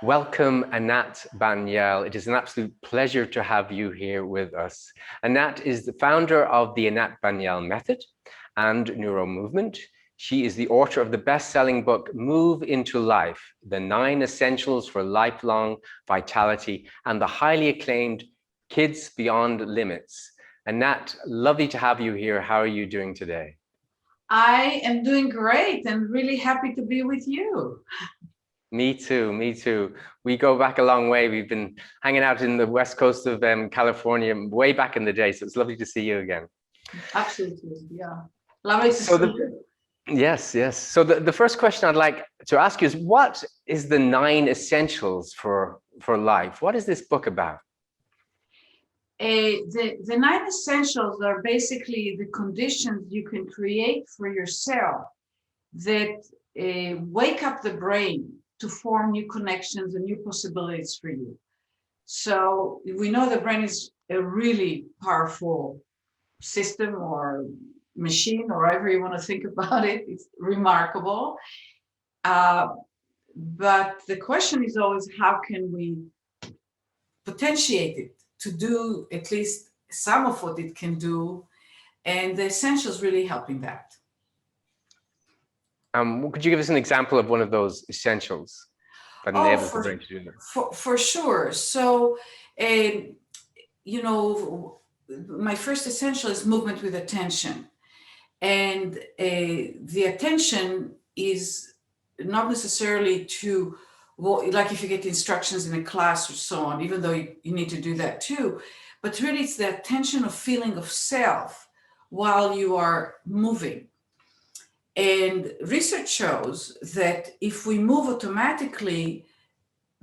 Welcome, Anat Baniel. It is an absolute pleasure to have you here with us. Anat is the founder of the Anat Baniel Method and NeuroMovement. She is the author of the best-selling book, Move into Life, The 9 Essentials for Lifelong Vitality, and the highly acclaimed Kids Beyond Limits. Anat, lovely to have you here. How are you doing today? I am doing great and really happy to be with you. Me too, me too. We go back a long way. We've been hanging out in the west coast of California way back in the day, so it's lovely to see you again. Absolutely, yeah. Lovely to see you. Yes, yes. So the first question I'd like to ask you is, what is the 9 essentials for life? What is this book about? The 9 essentials are basically the conditions you can create for yourself that wake up the brain to form new connections and new possibilities for you. So we know the brain is a really powerful system or machine, or however you want to think about it. It's remarkable. But the question is always, how can we potentiate it to do at least some of what it can do? And the essentials really helping that. Could you give us an example of one of those essentials that enables the brain to do that? For sure. So, you know, my first essential is movement with attention. And the attention is not necessarily to, well, like if you get instructions in a class or so on, even though you need to do that too, but really it's the attention of feeling of self while you are moving. And research shows that if we move automatically,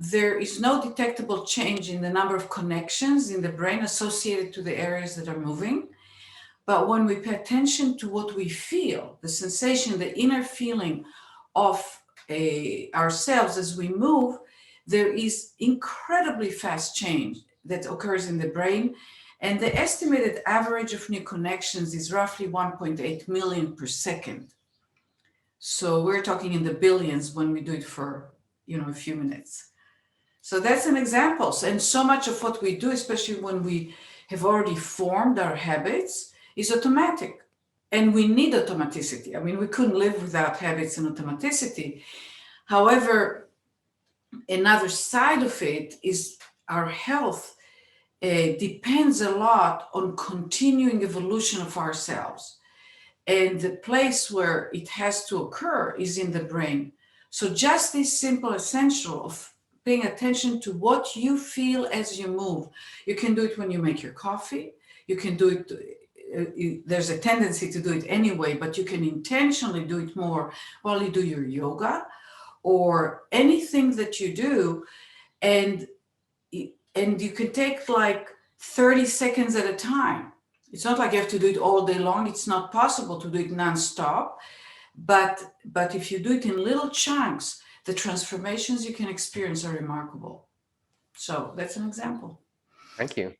there is no detectable change in the number of connections in the brain associated to the areas that are moving. But when we pay attention to what we feel, the sensation, the inner feeling of ourselves as we move, there is incredibly fast change that occurs in the brain. And the estimated average of new connections is roughly 1.8 million per second. So we're talking in the billions when we do it for, a few minutes. So that's an example. And so much of what we do, especially when we have already formed our habits, is automatic. And we need automaticity. I mean, we couldn't live without habits and automaticity. However, another side of it is our health depends a lot on continuing evolution of ourselves. And the place where it has to occur is in the brain. So just this simple essential of paying attention to what you feel as you move. You can do it when you make your coffee. You can do it, there's a tendency to do it anyway, but you can intentionally do it more while you do your yoga or anything that you do. And you can take like 30 seconds at a time. It's not like you have to do it all day long. It's not possible to do it nonstop. But if you do it in little chunks, the transformations you can experience are remarkable. So that's an example. Thank you.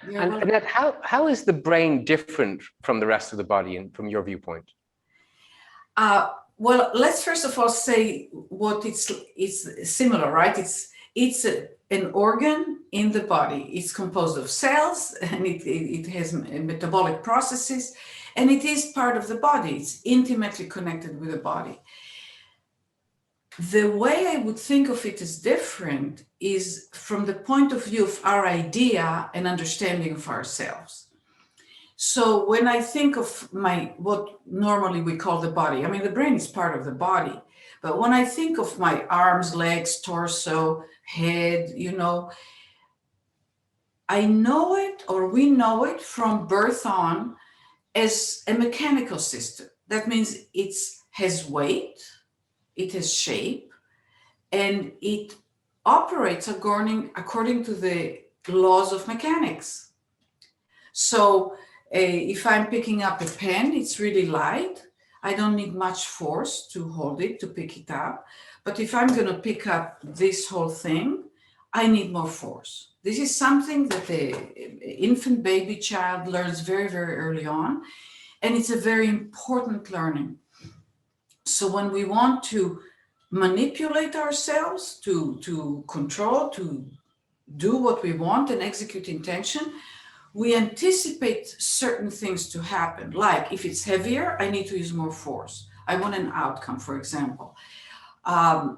And Annette, how is the brain different from the rest of the body and from your viewpoint? Well, let's first of all say what it's similar, right? It's an organ in the body. It's composed of cells and it has metabolic processes and it is part of the body. It's intimately connected with the body. The way I would think of it as different is from the point of view of our idea and understanding of ourselves. So when I think of what normally we call the body, I mean, the brain is part of the body, but when I think of my arms, legs, torso, head, I know it, or we know it from birth on as a mechanical system. That means it has weight, it has shape, and it operates according to the laws of mechanics. So if I'm picking up a pen, it's really light. I don't need much force to hold it, to pick it up. But if I'm going to pick up this whole thing, I need more force. This is something that the infant baby child learns very, very early on. And it's a very important learning. So when we want to manipulate ourselves, to control, to do what we want and execute intention, we anticipate certain things to happen. Like if it's heavier, I need to use more force. I want an outcome, for example. With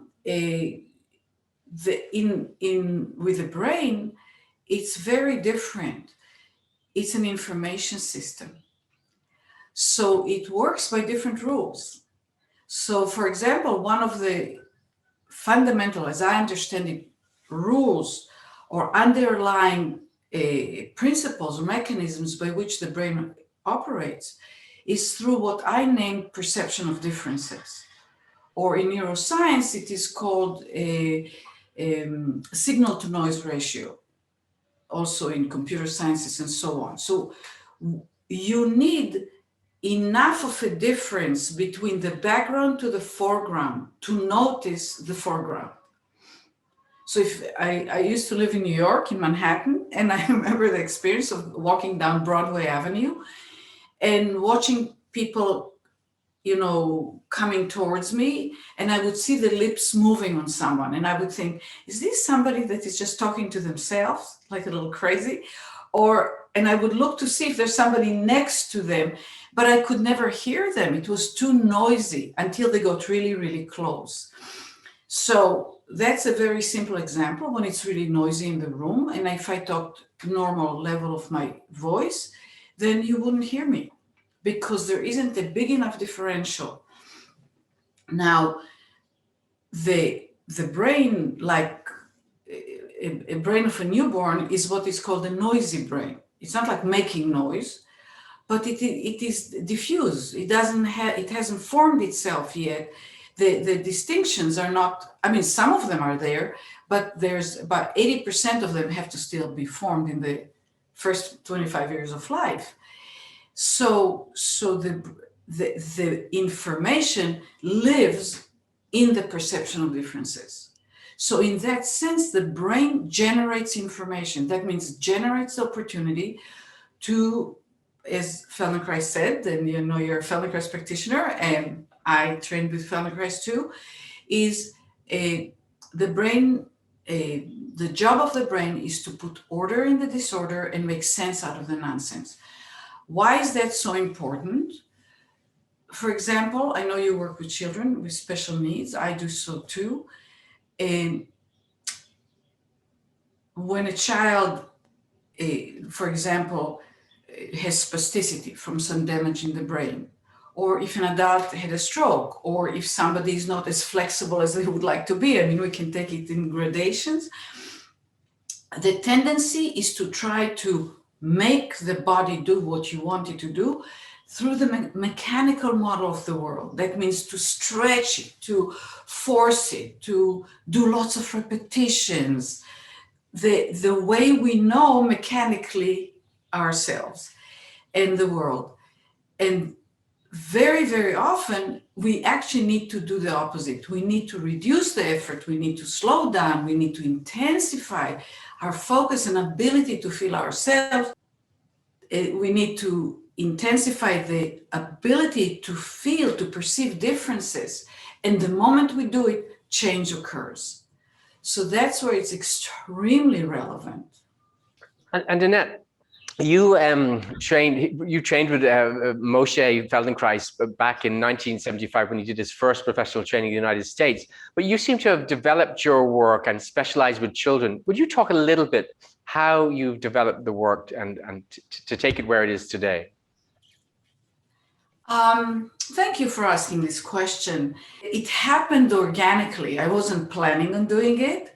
the brain, it's very different. It's an information system. So it works by different rules. So for example, one of the fundamental, as I understand it, rules or underlying principles or mechanisms by which the brain operates is through what I name perception of differences. Or in neuroscience, it is called a signal to noise ratio, also in computer sciences and so on. So you need enough of a difference between the background to the foreground to notice the foreground. So if I used to live in New York, in Manhattan, and I remember the experience of walking down Broadway Avenue and watching people, coming towards me, and I would see the lips moving on someone, and I would think, is this somebody that is just talking to themselves, like a little crazy? And I would look to see if there's somebody next to them, but I could never hear them. It was too noisy until they got really, really close. So that's a very simple example when it's really noisy in the room. And if I talked normal level of my voice, then you wouldn't hear me because there isn't a big enough differential. Now, the brain, like a brain of a newborn, is what is called a noisy brain. It's not like making noise, but it is diffuse. It hasn't formed itself yet. The distinctions are not, some of them are there, but there's about 80% of them have to still be formed in the first 25 years of life. So the information lives in the perception of differences. So in that sense, the brain generates information. That means it generates opportunity to, as Feldenkrais said, and you're a Feldenkrais practitioner, and I trained with Feldenkrais too, is the brain, the job of the brain is to put order in the disorder and make sense out of the nonsense. Why is that so important? For example, I know you work with children with special needs. I do so too. And when a child, for example, has spasticity from some damage in the brain, or if an adult had a stroke, or if somebody is not as flexible as they would like to be, we can take it in gradations. The tendency is to try to make the body do what you want it to do through the mechanical model of the world. That means to stretch it, to force it, to do lots of repetitions, the way we know mechanically ourselves and the world. And very, very often, we actually need to do the opposite. We need to reduce the effort. We need to slow down. We need to intensify our focus and ability to feel ourselves. We need to intensify the ability to feel, to perceive differences. And the moment we do it, change occurs. So that's where it's extremely relevant. And Anat, you trained with Moshe Feldenkrais back in 1975 when he did his first professional training in the United States. But you seem to have developed your work and specialized with children. Would you talk a little bit how you've developed the work and to take it where it is today? Thank you for asking this question. It happened organically. I wasn't planning on doing it.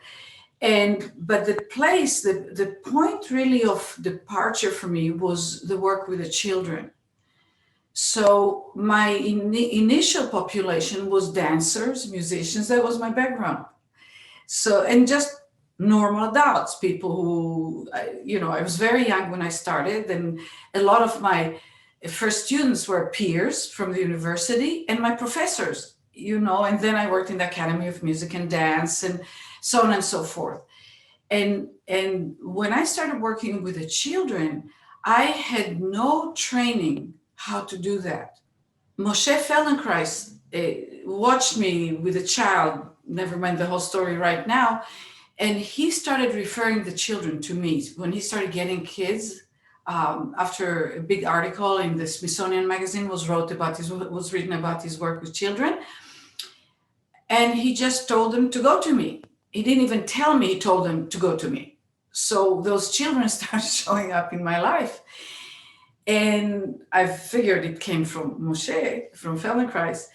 But the point really of departure for me was the work with the children. So my initial population was dancers, musicians. That was my background. So, and just normal adults, people who, I was very young when I started, and a lot of my first students were peers from the university and my professors, and then I worked in the Academy of Music and Dance and so on and so forth. And when I started working with the children, I had no training how to do that. Moshe Feldenkrais watched me with a child never mind the whole story right now. And he started referring the children to me when he started getting kids. After a big article in the Smithsonian magazine was written about his work with children, and he just told them to go to me. He didn't even tell me, he told them to go to me. So those children started showing up in my life. And I figured it came from Moshe, from Feldenkrais.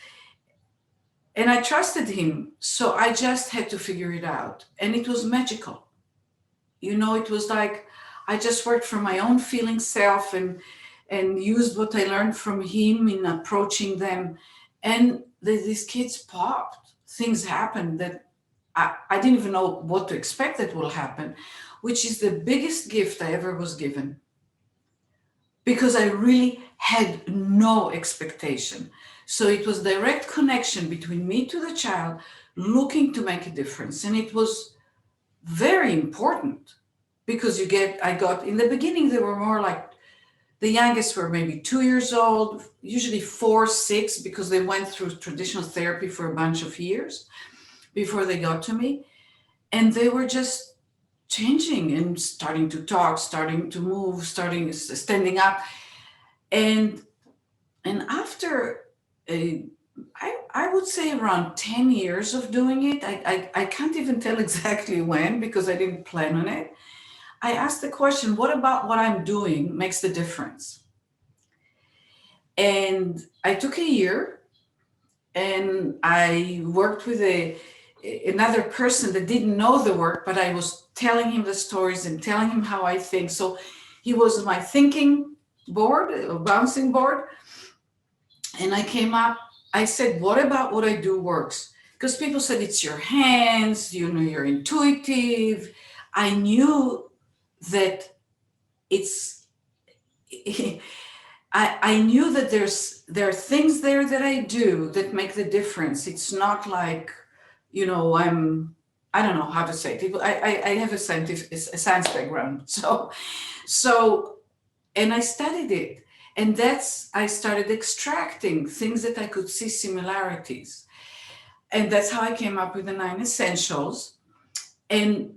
And I trusted him. So I just had to figure it out. And it was magical. You know, it was like I just worked from my own feeling self and used what I learned from him in approaching them. And these kids popped. Things happened that I didn't even know what to expect that will happen, which is the biggest gift I ever was given. Because I really had no expectation. So it was direct connection between me to the child looking to make a difference. And it was very important because I got, in the beginning, they were more like, the youngest were maybe 2 years old, usually 4, 6, because they went through traditional therapy for a bunch of years before they got to me. And they were just changing and starting to talk, starting to move, standing up. And after I would say around 10 years of doing it, I can't even tell exactly when because I didn't plan on it. I asked the question, what about what I'm doing makes the difference? And I took a year and I worked with another person that didn't know the work, but I was telling him the stories and telling him how I think. So he was my thinking board, a bouncing board. And I said, what about what I do works? Because people said it's your hands, you know, you're intuitive. I knew that I knew that there are things there that I do that make the difference. It's not like, you know, I don't know how to say it. I have a science background. So, and I studied it. And I started extracting things that I could see similarities. And that's how I came up with the 9 essentials. And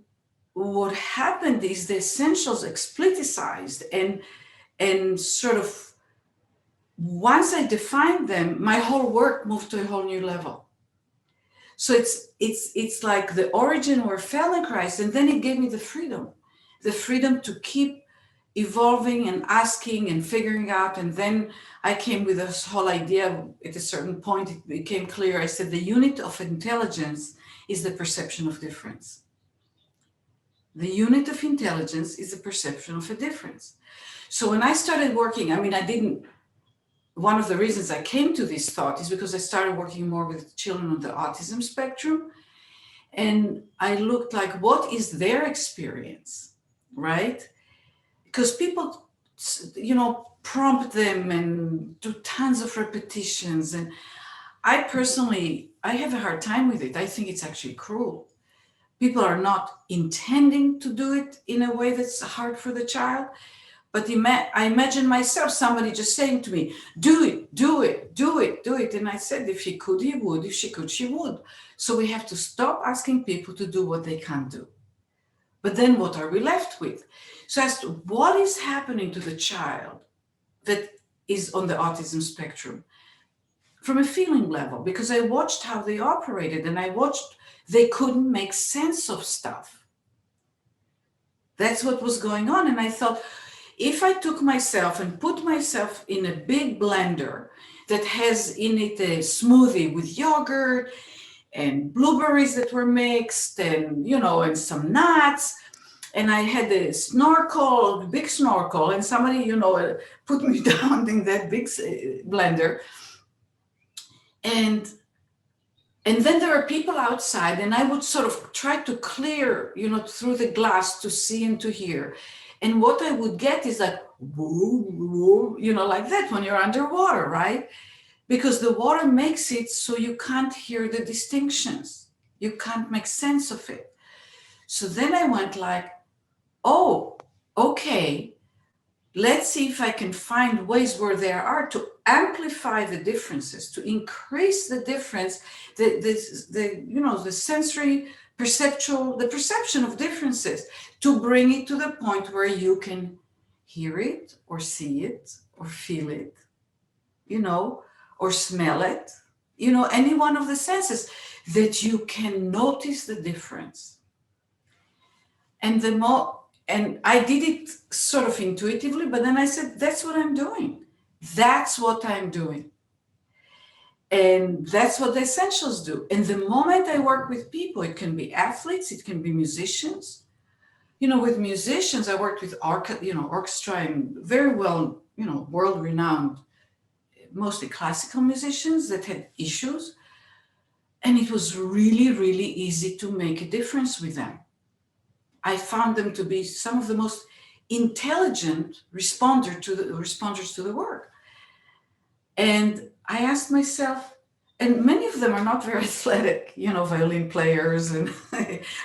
what happened is the essentials explicitized and sort of, once I defined them, my whole work moved to a whole new level. So it's like the origin were Feldenkrais, and then it gave me the freedom to keep evolving and asking and figuring out. And then I came with this whole idea. At a certain point, it became clear. I said the unit of intelligence is the perception of difference. The unit of intelligence is the perception of a difference. So when I started working, one of the reasons I came to this thought is because I started working more with children on the autism spectrum. And I looked like, what is their experience, right? Because people, you know, prompt them and do tons of repetitions. And I have a hard time with it. I think it's actually cruel. People are not intending to do it in a way that's hard for the child. But I imagine myself, somebody just saying to me, do it, do it, do it, do it. And I said, if he could, he would. If she could, she would. So we have to stop asking people to do what they can't do. But then what are we left with? So as to what is happening to the child that is on the autism spectrum from a feeling level, because I watched how they operated and I watched they couldn't make sense of stuff. That's what was going on. And I thought, if I took myself and put myself in a big blender that has in it a smoothie with yogurt and blueberries that were mixed and, you know, and some nuts, and I had a big snorkel, and somebody, you know, put me down in that big blender. And then there are people outside, and I would sort of try to clear, you know, through the glass to see and to hear. And what I would get is like, woo, woo, you know, like that when you're underwater, right? Because the water makes it so you can't hear the distinctions. You can't make sense of it. So then I went like, oh, okay. let's see if I can find ways where there are to amplify the differences, to increase the difference, the sensory, perceptual, the perception of differences, to bring it to the point where you can hear it or see it or feel it, or smell it, any one of the senses, that you can notice the difference. And I did it sort of intuitively, but then I said, that's what I'm doing. That's what I'm doing. And that's what the essentials do. And the moment I work with people, it can be athletes, it can be musicians. With musicians, I worked with orchestra and very well, world-renowned, mostly classical musicians that had issues. And it was really, really easy to make a difference with them. I found them to be some of the most intelligent responders to the work. And I asked myself, and many of them are not very athletic, violin players, and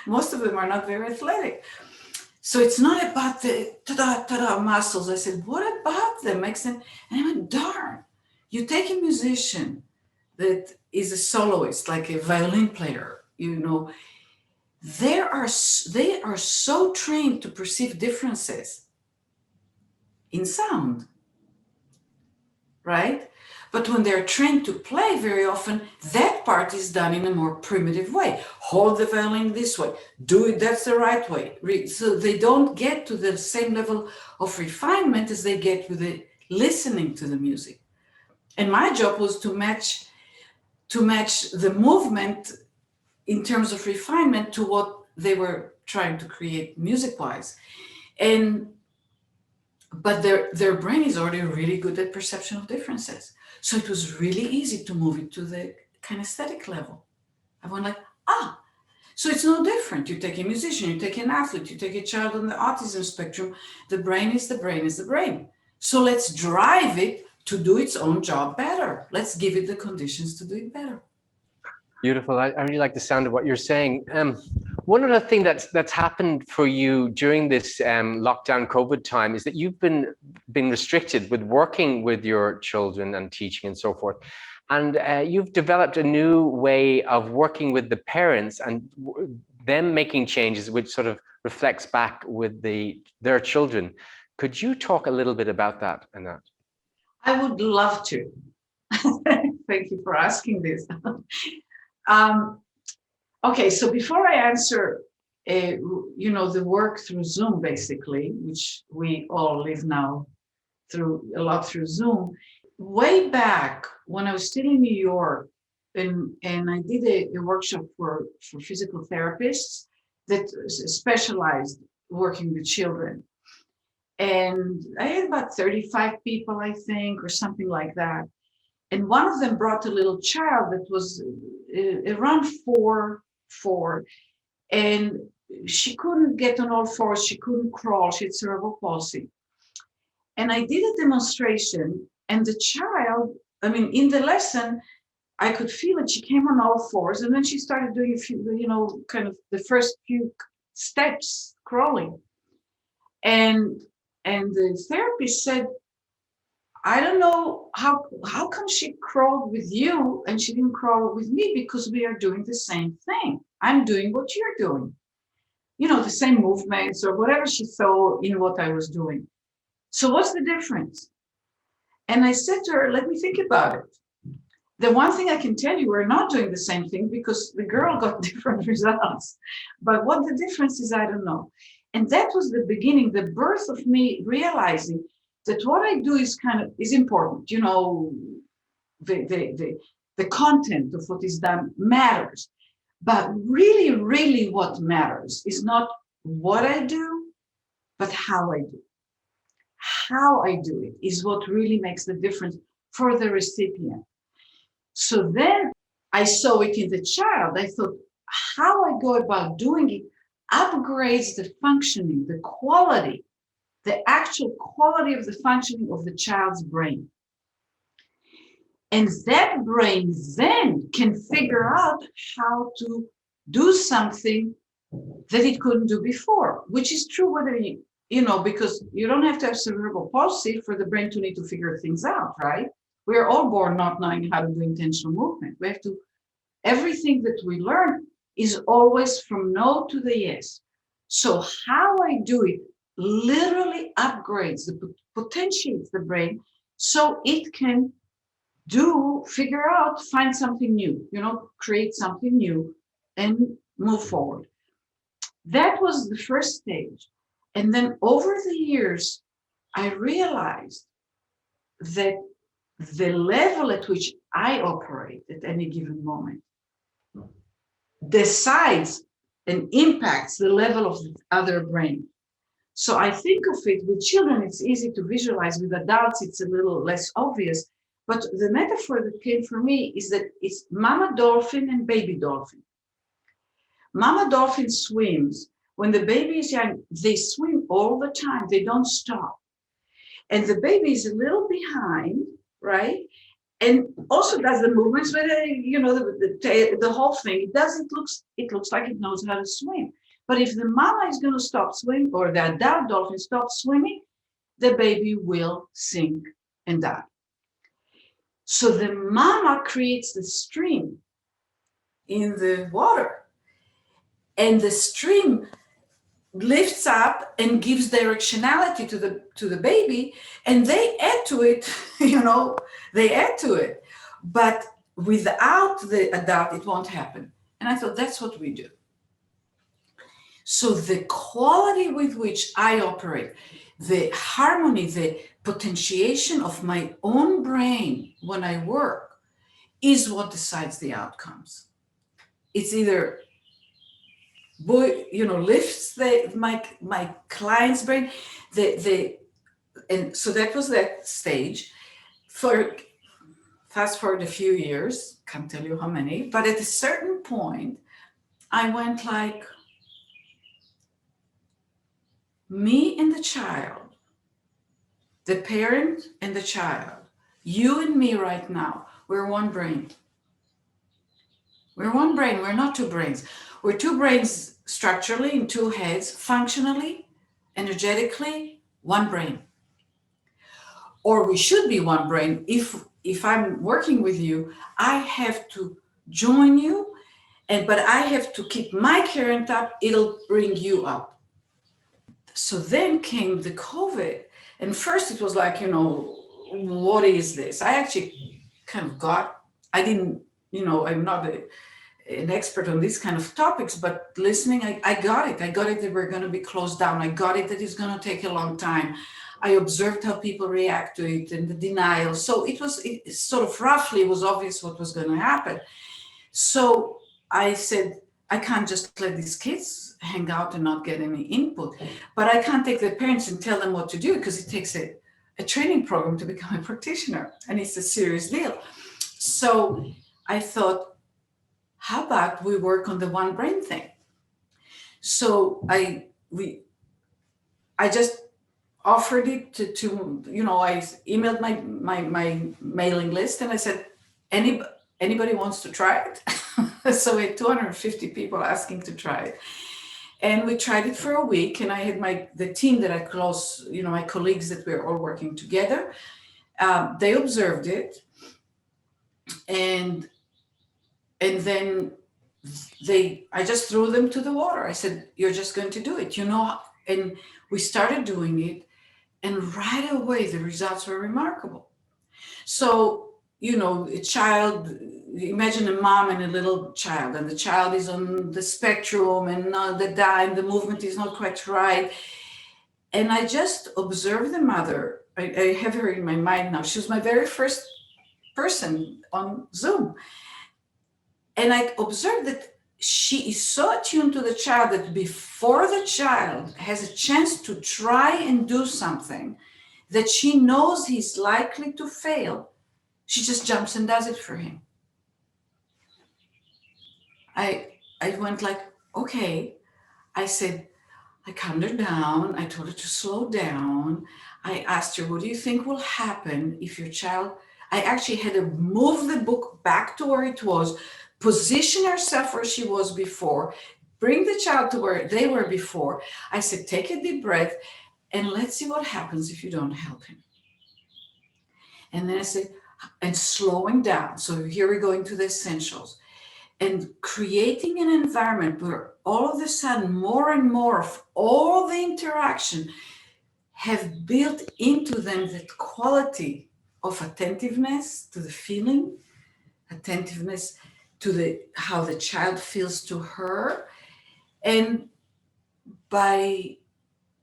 most of them are not very athletic. So it's not about the ta-da muscles. I said, what about them makes them? And I went, darn, you take a musician that is a soloist, like a violin player, they are so trained to perceive differences in sound, right? But when they're trained to play, very often that part is done in a more primitive way. Hold the violin this way, do it, that's the right way. So they don't get to the same level of refinement as they get with the listening to the music. And my job was to match the movement in terms of refinement to what they were trying to create music-wise. But their brain is already really good at perception of differences. So it was really easy to move it to the kinesthetic level. I went like, so it's no different. You take a musician, you take an athlete, you take a child on the autism spectrum, the brain is the brain is the brain. So let's drive it to do its own job better. Let's give it the conditions to do it better. Beautiful. I really like the sound of what you're saying. One other thing that's happened for you during this lockdown COVID time is that you've been restricted with working with your children and teaching and so forth. And you've developed a new way of working with the parents and them making changes, which sort of reflects back with their children. Could you talk a little bit about that, Anat? I would love to. Thank you for asking this. Okay, so before I answer, the work through Zoom, basically, which we all live now a lot through Zoom. Way back when I was still in New York, and I did a workshop for physical therapists that specialized working with children. And I had about 35 people, I think, or something like that. And one of them brought a little child that was around four, and she couldn't get on all fours. She couldn't crawl. She had cerebral palsy. And I did a demonstration, and the child, in the lesson, I could feel it. She came on all fours, and then she started doing a few, kind of the first few steps crawling. And the therapist said, I don't know how come she crawled with you and she didn't crawl with me, because we are doing the same thing. I'm doing what you're doing, the same movements or whatever she saw in what I was doing. So what's the difference? And I said to her, let me think about it. The one thing I can tell you, we're not doing the same thing, because the girl got different results. But what the difference is, I don't know. And that was the beginning, the birth of me realizing that what I do is important. The content of what is done matters. But really, really what matters is not what I do, but how I do it. How I do it is what really makes the difference for the recipient. So then I saw it in the child. I thought, how I go about doing it upgrades the functioning, the quality, the actual quality of the functioning of the child's brain. And that brain then can figure out how to do something that it couldn't do before, which is true whether because you don't have to have cerebral palsy for the brain to need to figure things out, right? We're all born not knowing how to do intentional movement. We have to, everything that we learn is always from no to the yes. So how I do it literally upgrades potentiates the brain so it can figure out, find something new, create something new and move forward. That was the first stage. And then over the years, I realized that the level at which I operate at any given moment decides and impacts the level of the other brain. So I think of it with children, it's easy to visualize. With adults, it's a little less obvious. But the metaphor that came for me is that it's mama dolphin and baby dolphin. Mama dolphin swims. When the baby is young, they swim all the time. They don't stop. And the baby is a little behind, right? And also does the movements with the whole thing. It looks like it knows how to swim. But if the mama is going to stop swimming, or the adult dolphin stops swimming, the baby will sink and die. So the mama creates the stream in the water, and the stream lifts up and gives directionality to the baby, and they add to it. They add to it. But without the adult, it won't happen. And I thought that's what we do. So the quality with which I operate, the harmony, the potentiation of my own brain when I work is what decides the outcomes. It's either lifts my client's brain, and so that was that stage. For fast forward a few years, can't tell you how many, but at a certain point, I went like, me and the child, the parent and the child, you and me right now, we're one brain. We're one brain. We're not two brains. We're two brains structurally in two heads, functionally, energetically, one brain. Or we should be one brain. If I'm working with you, I have to join you, but I have to keep my current up. It'll bring you up. So then came the COVID. And first it was like, what is this? I actually kind of I'm not an expert on these kind of topics, but listening, I got it. I got it that we're going to be closed down. I got it that it's going to take a long time. I observed how people react to it and the denial. So it sort of roughly was obvious what was going to happen. So I said, I can't just let these kids hang out and not get any input, but I can't take the parents and tell them what to do, because it takes a training program to become a practitioner, and it's a serious deal. So I thought, how about we work on the one brain thing? So I just offered it to I emailed my mailing list, and I said, anybody wants to try it? So we had 250 people asking to try it. And we tried it for a week, and I had the team that I close, my colleagues that we're all working together. They observed it, and then I just threw them to the water. I said, you're just going to do it, and we started doing it, and right away the results were remarkable. So, a child, imagine a mom and a little child, and the child is on the spectrum, and the movement is not quite right. And I just observed the mother. I have her in my mind now. She was my very first person on Zoom. And I observed that she is so attuned to the child that before the child has a chance to try and do something that she knows he's likely to fail, she just jumps and does it for him. I went like, okay. I said, I calmed her down. I told her to slow down. I asked her, what do you think will happen if your child, I actually had to move the book back to where it was, position herself where she was before, bring the child to where they were before. I said, take a deep breath. and let's see what happens if you don't help him. And then I said, and slowing down. So here we go into the essentials and creating an environment where all of a sudden more and more of all the interaction have built into them that quality of attentiveness to the feeling, attentiveness to the how the child feels to her. And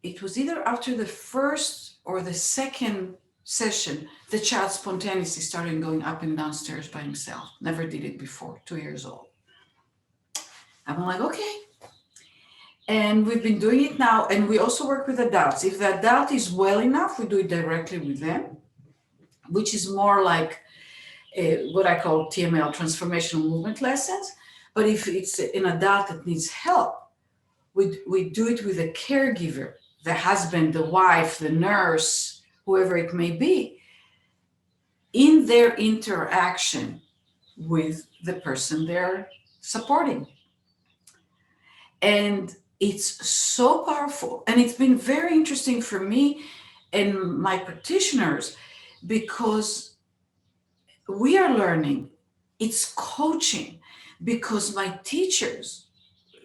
it was either after the first or the second session, the child spontaneously started going up and downstairs by himself. Never did it before, 2 years old. I'm like, okay. And we've been doing it now. And we also work with adults. If the adult is well enough, we do it directly with them, which is more like what I call TML, transformational movement lessons. But if it's an adult that needs help, we do it with a caregiver, the husband, the wife, the nurse, whoever it may be, in their interaction with the person they're supporting. And it's so powerful. And it's been very interesting for me and my practitioners because we are learning. It's coaching because my teachers,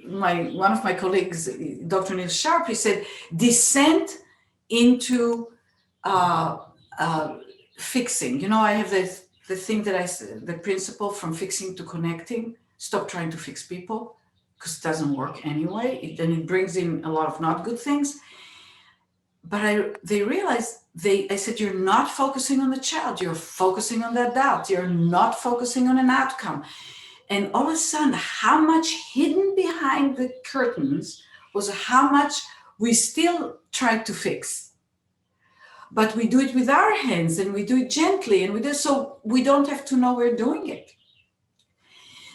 one of my colleagues, Dr. Neil Sharp, he said, descent into fixing. You know, I have the thing that I said, the principle from fixing to connecting. Stop trying to fix people because it doesn't work anyway. Then it brings in a lot of not good things. But they realized, I said, you're not focusing on the child. You're focusing on the adult. You're not focusing on an outcome. And all of a sudden, how much hidden behind the curtains was how much we still tried to fix. But we do it with our hands and we do it gently and we do so we don't have to know we're doing it.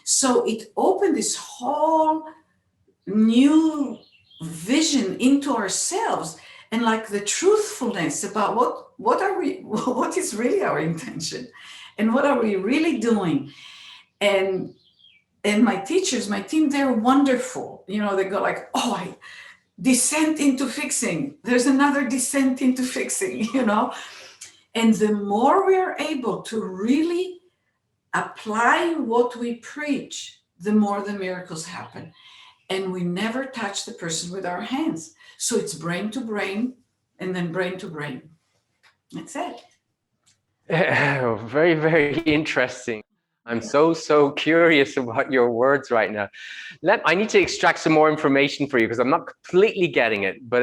So it opened this whole new vision into ourselves and like the truthfulness about what is really our intention and what are we really doing. And my teachers, my team, they're wonderful. You know, they go like, oh, I descent into fixing. There's another descent into fixing, you know. And the more we're able to really apply what we preach, the more the miracles happen. And we never touch the person with our hands. So it's brain to brain and then brain to brain. That's it. Very, very interesting. I'm so curious about your words right now. I need to extract some more information for you because I'm not completely getting it. But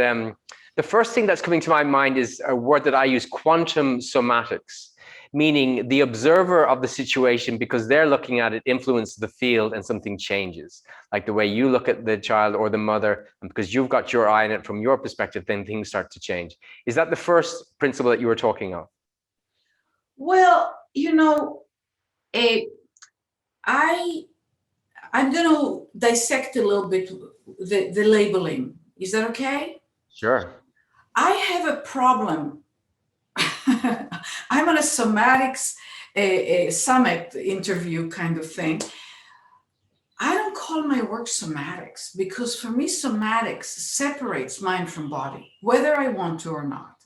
the first thing that's coming to my mind is a word that I use, quantum somatics, meaning the observer of the situation, because they're looking at it, influences the field and something changes. Like the way you look at the child or the mother, and because you've got your eye on it from your perspective, then things start to change. Is that the first principle that you were talking of? Well, you know, I'm going to dissect a little bit the labeling. Is that okay? Sure. I have a problem. I'm on a Somatics Summit interview kind of thing. I don't call my work Somatics because for me, Somatics separates mind from body, whether I want to or not.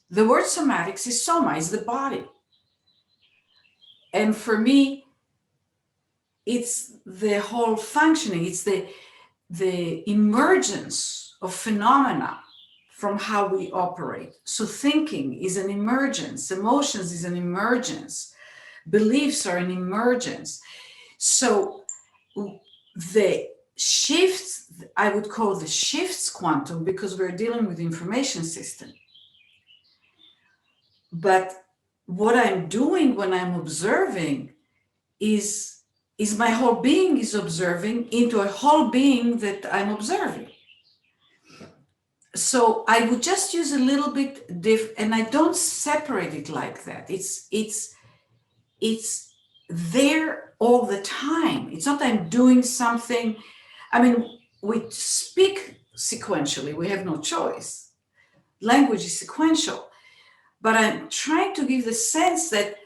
The word Somatics is Soma, is the body. And for me, it's the whole functioning, it's the emergence of phenomena from how we operate. So thinking is an emergence, emotions is an emergence, beliefs are an emergence. So the shifts, I would call the shifts quantum because we're dealing with information system. But what I'm doing when I'm observing is my whole being is observing into a whole being that I'm observing. So I would just use a little bit and I don't separate it like that. It's there all the time. It's not that I'm doing something. I mean, we speak sequentially. We have no choice. Language is sequential. But I'm trying to give the sense that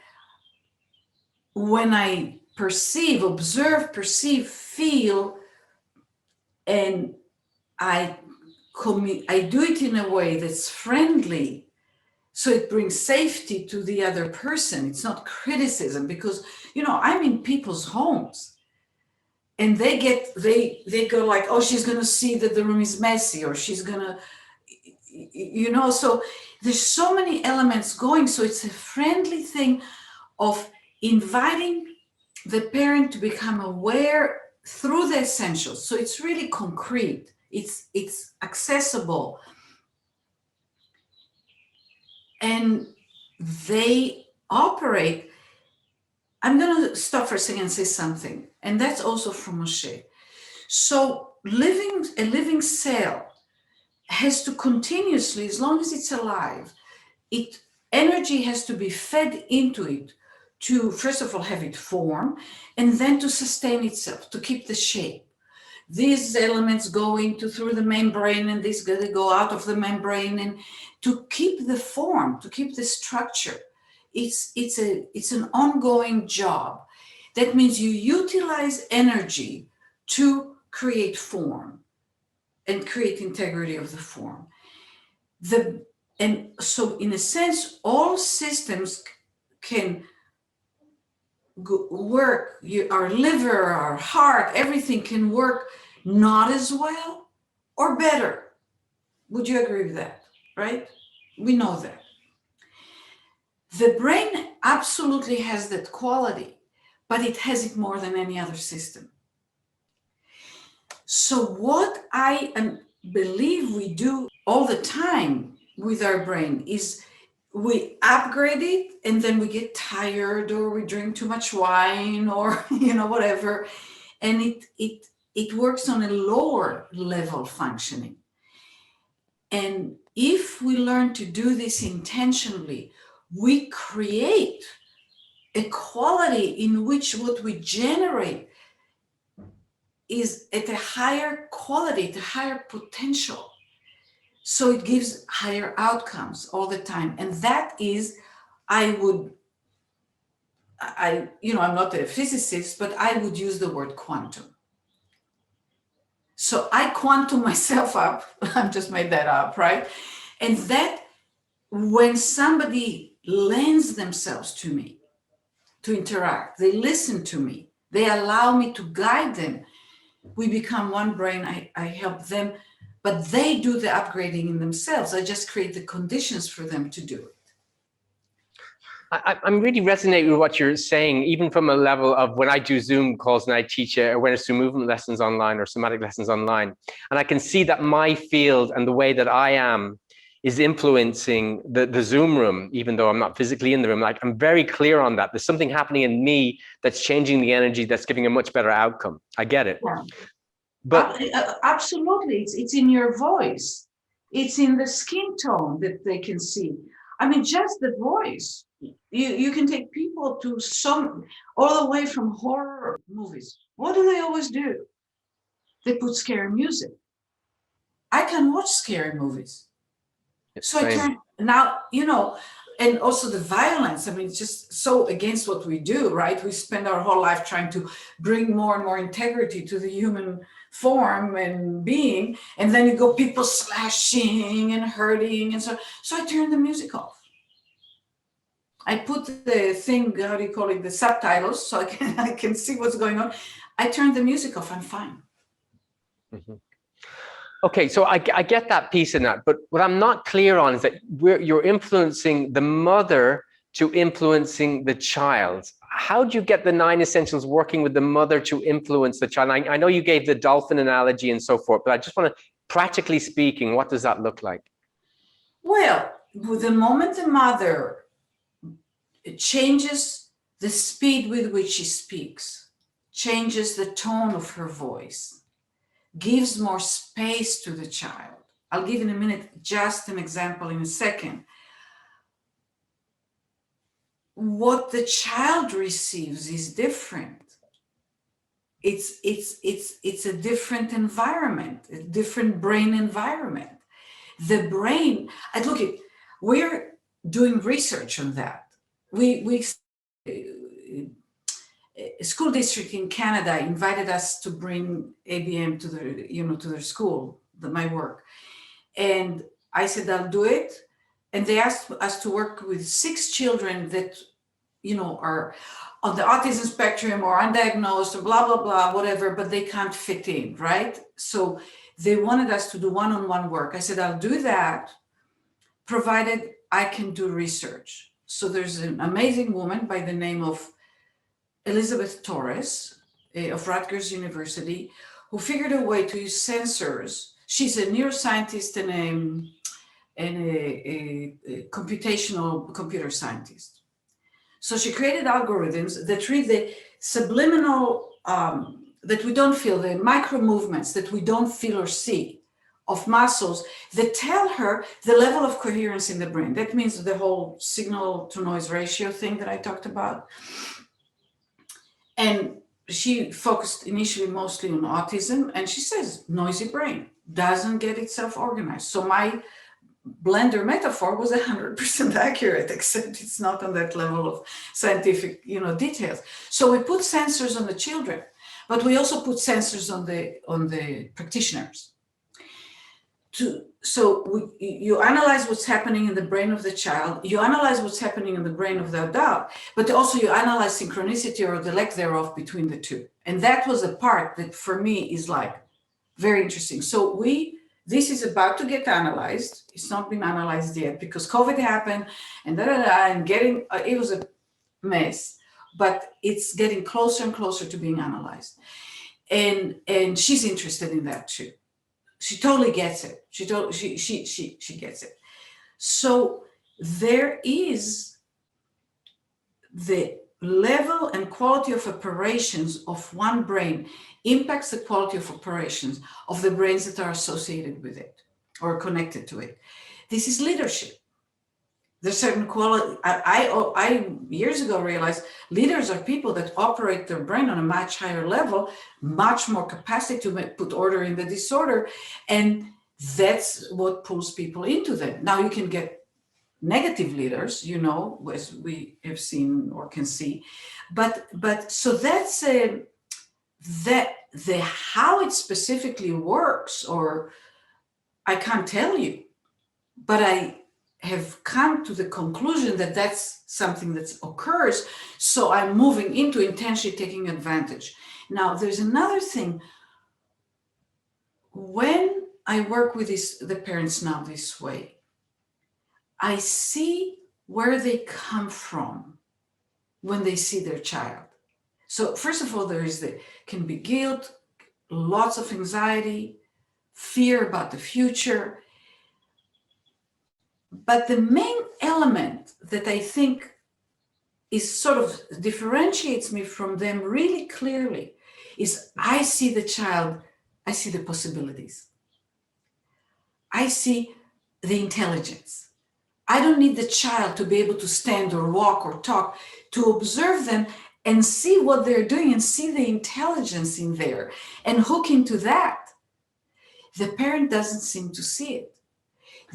when I perceive, observe, perceive, feel, and I I do it in a way that's friendly, so it brings safety to the other person. It's not criticism, because, I'm in people's homes and they go like, oh, she's going to see that the room is messy, or she's going to, so there's so many elements going. So it's a friendly thing of inviting the parent to become aware through the essentials. So it's really concrete. It's accessible. And they operate. I'm going to stop for a second and say something. And that's also from Moshe. So a living cell has to continuously, as long as it's alive, energy has to be fed into it to, first of all, have it form, and then to sustain itself, to keep the shape. These elements go through the membrane, and these they go out of the membrane, and to keep the form, to keep the structure. It's an ongoing job. That means you utilize energy to create form and create integrity of the form. And so in a sense, all systems can work. Our liver, our heart, everything can work not as well or better. Would you agree with that? Right? We know that. The brain absolutely has that quality, but it has it more than any other system. So what I believe we do all the time with our brain is we upgrade it, and then we get tired, or we drink too much wine, or whatever, and it works on a lower level functioning. And if we learn to do this intentionally, we create a quality in which what we generate is at a higher quality, at a higher potential. So it gives higher outcomes all the time. And that is, I'm not a physicist, but I would use the word quantum. So I quantum myself up. I've just made that up, right? And that when somebody lends themselves to me to interact, they listen to me, they allow me to guide them, we become one brain. I help them, but they do the upgrading in themselves. I just create the conditions for them to do it. I'm really resonating with what you're saying, even from a level of when I do Zoom calls and I teach awareness through movement lessons online or somatic lessons online. And I can see that my field and the way that I am is influencing the Zoom room, even though I'm not physically in the room. Like, I'm very clear on that. There's something happening in me that's changing the energy, that's giving a much better outcome. I get it. Yeah. But absolutely, it's in your voice. It's in the skin tone that they can see. I mean, just the voice. You can take people to all the way from horror movies. What do they always do? They put scary music. I can watch scary movies. So I turn now, and also the violence. I mean, it's just so against what we do, right? We spend our whole life trying to bring more and more integrity to the human form and being, and then you go people slashing and hurting, and so I turn the music off. I put the thing, how do you call it, the subtitles, so I can see what's going on. I turn the music off. I'm fine. Mm-hmm. Okay, so I get that piece in that, but what I'm not clear on is that you're influencing the mother to influencing the child. How do you get the 9 essentials working with the mother to influence the child? I know you gave the dolphin analogy and so forth, but I just want to, practically speaking, what does that look like? Well, the moment the mother changes the speed with which she speaks, changes the tone of her voice, gives more space to the child. I'll give in a minute just an example in a second. What the child receives is different. It's a different environment, a different brain environment. The brain, we're doing research on that. A school district in Canada invited us to bring ABM to their school, my work. And I said, I'll do it. And they asked us to work with 6 children that, are on the autism spectrum or undiagnosed or blah, blah, blah, whatever, but they can't fit in, right? So they wanted us to do one-on-one work. I said, I'll do that, provided I can do research. So there's an amazing woman by the name of Elizabeth Torres of Rutgers University, who figured a way to use sensors. She's a neuroscientist and a computational computer scientist. So she created algorithms that read the subliminal, that we don't feel, the micro movements that we don't feel or see of muscles that tell her the level of coherence in the brain. That means the whole signal to noise ratio thing that I talked about. And she focused initially mostly on autism, and she says noisy brain doesn't get itself organized. So my blender metaphor was 100% accurate, except it's not on that level of scientific, details. So we put sensors on the children, but we also put sensors on the practitioners. You analyze what's happening in the brain of the child, you analyze what's happening in the brain of the adult, but also you analyze synchronicity or the lack thereof between the two. And that was a part that for me is like very interesting. So this is about to get analyzed. It's not been analyzed yet because COVID happened and it was a mess, but it's getting closer and closer to being analyzed. And she's interested in that too. She totally gets it. She gets it. So there is the level and quality of operations of one brain impacts the quality of operations of the brains that are associated with it or connected to it. This is leadership. There's certain quality. I years ago realized leaders are people that operate their brain on a much higher level, much more capacity to put order in the disorder, and that's what pulls people into them. Now you can get negative leaders, as we have seen or can see, but so that's the how it specifically works, or I can't tell you, but I have come to the conclusion that that's something that occurs. So I'm moving into intentionally taking advantage. Now, there's another thing. When I work with the parents now this way, I see where they come from when they see their child. So first of all, can be guilt, lots of anxiety, fear about the future. But the main element that I think is sort of differentiates me from them really clearly is I see the child, I see the possibilities. I see the intelligence. I don't need the child to be able to stand or walk or talk, to observe them and see what they're doing and see the intelligence in there and hook into that. The parent doesn't seem to see it.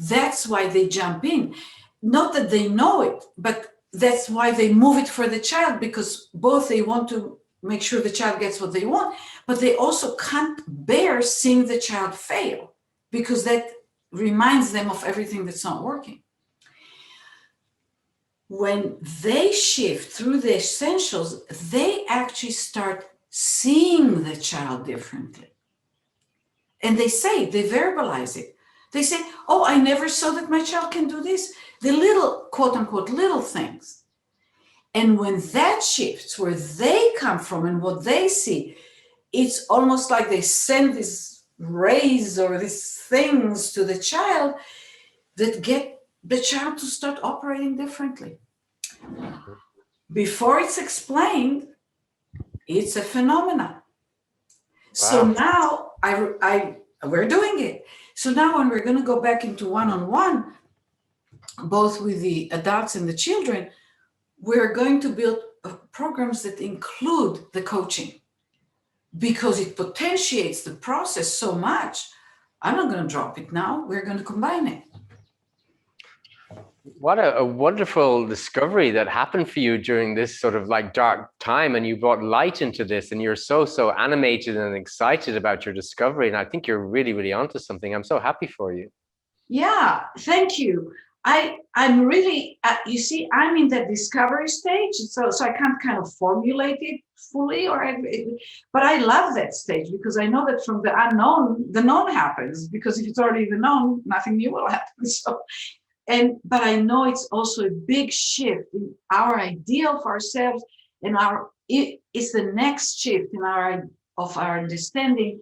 That's why they jump in. Not that they know it, but that's why they move it for the child, because both they want to make sure the child gets what they want, but they also can't bear seeing the child fail because that reminds them of everything that's not working. When they shift through the essentials, they actually start seeing the child differently. And they verbalize it. They say, oh, I never saw that my child can do this. The little, quote unquote, little things. And when that shifts where they come from and what they see, it's almost like they send these rays or these things to the child that get the child to start operating differently. Before it's explained, it's a phenomenon. Wow. So now we're doing it. So now when we're going to go back into one-on-one, both with the adults and the children, we're going to build programs that include the coaching because it potentiates the process so much. I'm not going to drop it now. We're going to combine it. What a wonderful discovery that happened for you during this sort of like dark time, and you brought light into this, and you're so animated and excited about your discovery. And I think you're really, really onto something. I'm so happy for you. Yeah, thank you. I'm really you see, I'm in that discovery stage, so I can't kind of formulate it fully, but I love that stage because I know that from the unknown, the known happens. Because if it's already the known, nothing new will happen. So, but I know it's also a big shift in our idea of ourselves, and it's the next shift in our understanding,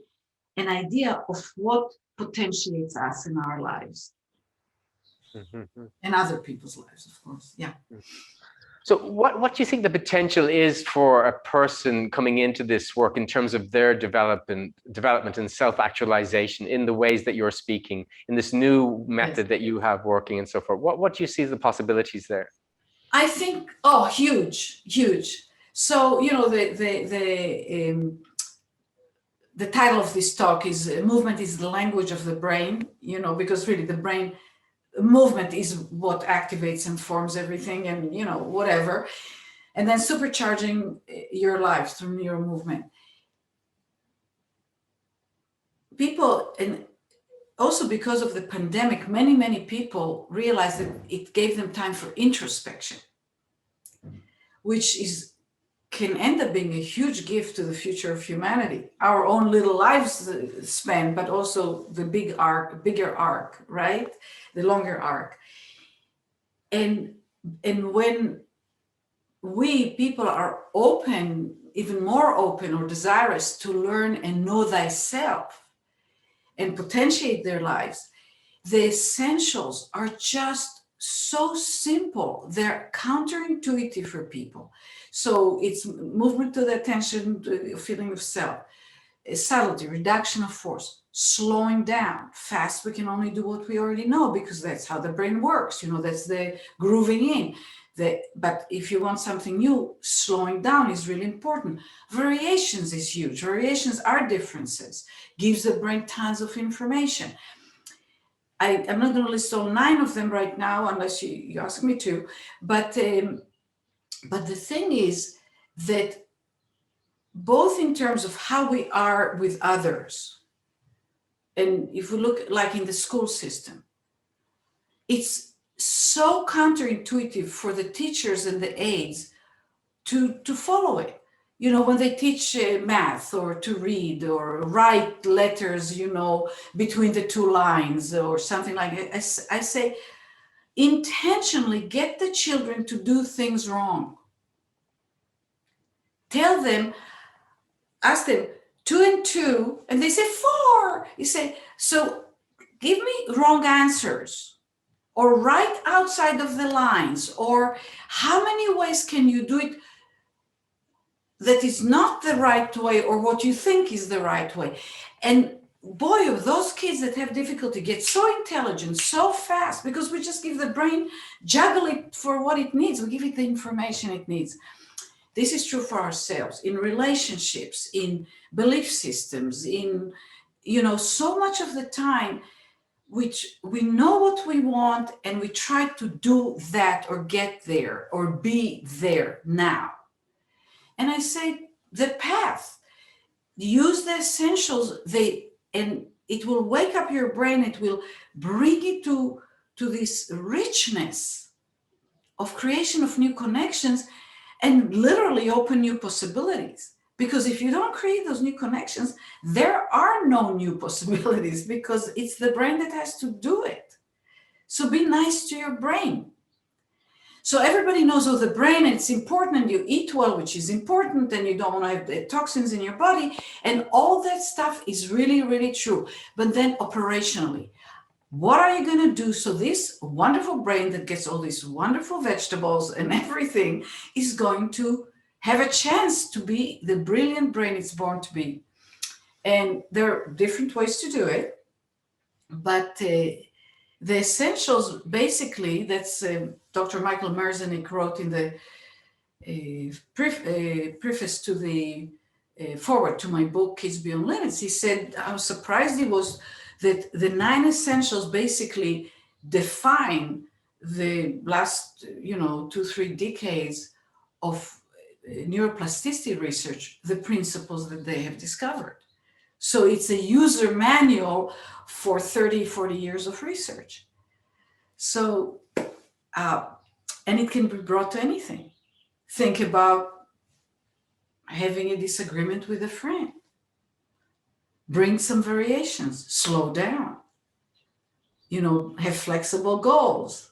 an idea of what potentiates us in our lives Mhm. and other people's lives, of course. Yeah. So what do you think the potential is for a person coming into this work in terms of their development and self-actualization in the ways that you're speaking, in this new Yes. method that you have working and so forth? What do you see the possibilities there? I think, oh, huge, huge. So, the title of this talk is Movement is the Language of the Brain, because really the brain movement is what activates and forms everything, and, whatever. And then supercharging your lives through NeuroMovement. People, and also because of the pandemic, many people realized that it gave them time for introspection, which can end up being a huge gift to the future of humanity, our own little lives span, but also the bigger arc, right? The longer arc. And when we people are open, even more open or desirous to learn and know thyself and potentiate their lives, the essentials are just so simple. They're counterintuitive for people. So it's movement to the attention, to the feeling of self, subtlety, reduction of force, slowing down. Fast, we can only do what we already know because that's how the brain works. That's the grooving in. But if you want something new, slowing down is really important. Variations is huge. Variations are differences. Gives the brain tons of information. I'm not going to list all 9 of them right now unless you ask me to. But the thing is that both in terms of how we are with others, and if we look like in the school system, it's so counterintuitive for the teachers and the aides to follow it. When they teach math or to read or write letters, between the 2 lines or something like that, I say, intentionally get the children to do things wrong. Tell them, ask them 2 and 2, and they say 4. You say, so give me wrong answers, or write outside of the lines, or how many ways can you do it that is not the right way or what you think is the right way. And boy, of those kids that have difficulty get so intelligent so fast because we just give the brain, juggle it for what it needs. We give it the information it needs. This is true for ourselves, in relationships, in belief systems, in, so much of the time, which we know what we want and we try to do that or get there or be there now. And I say the path, use the essentials, and it will wake up your brain, it will bring it to this richness of creation of new connections and literally open new possibilities. Because if you don't create those new connections, there are no new possibilities because it's the brain that has to do it. So be nice to your brain. So everybody knows, the brain, it's important, and you eat well, which is important, and you don't want to have the toxins in your body, and all that stuff is really, really true. But then operationally, what are you going to do so this wonderful brain that gets all these wonderful vegetables and everything is going to have a chance to be the brilliant brain it's born to be? And there are different ways to do it, but the essentials, basically, that's Dr. Michael Merzenich wrote in the preface to the forward to my book, Kids Beyond Limits. He said how surprised he was that the 9 essentials basically define the last, 2-3 decades of neuroplasticity research, the principles that they have discovered. So it's a user manual for 30, 40 years of research. So, and it can be brought to anything. Think about having a disagreement with a friend. Bring some variations, slow down, have flexible goals.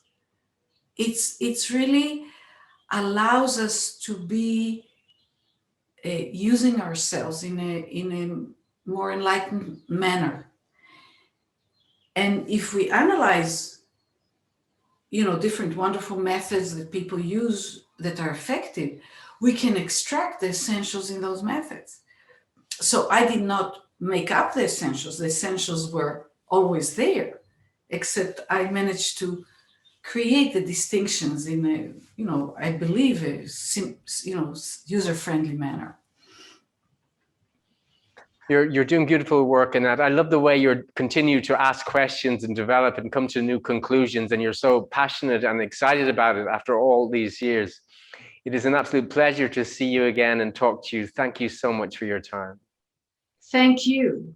It's really allows us to be using ourselves in a more enlightened manner. And if we analyze, different wonderful methods that people use that are effective, we can extract the essentials in those methods. So I did not make up the essentials. The essentials were always there, except I managed to create the distinctions in a, I believe, user-friendly manner. You're doing beautiful work in that. I love the way you continue to ask questions and develop and come to new conclusions, and you're so passionate and excited about it after all these years. It is an absolute pleasure to see you again and talk to you. Thank you so much for your time. Thank you.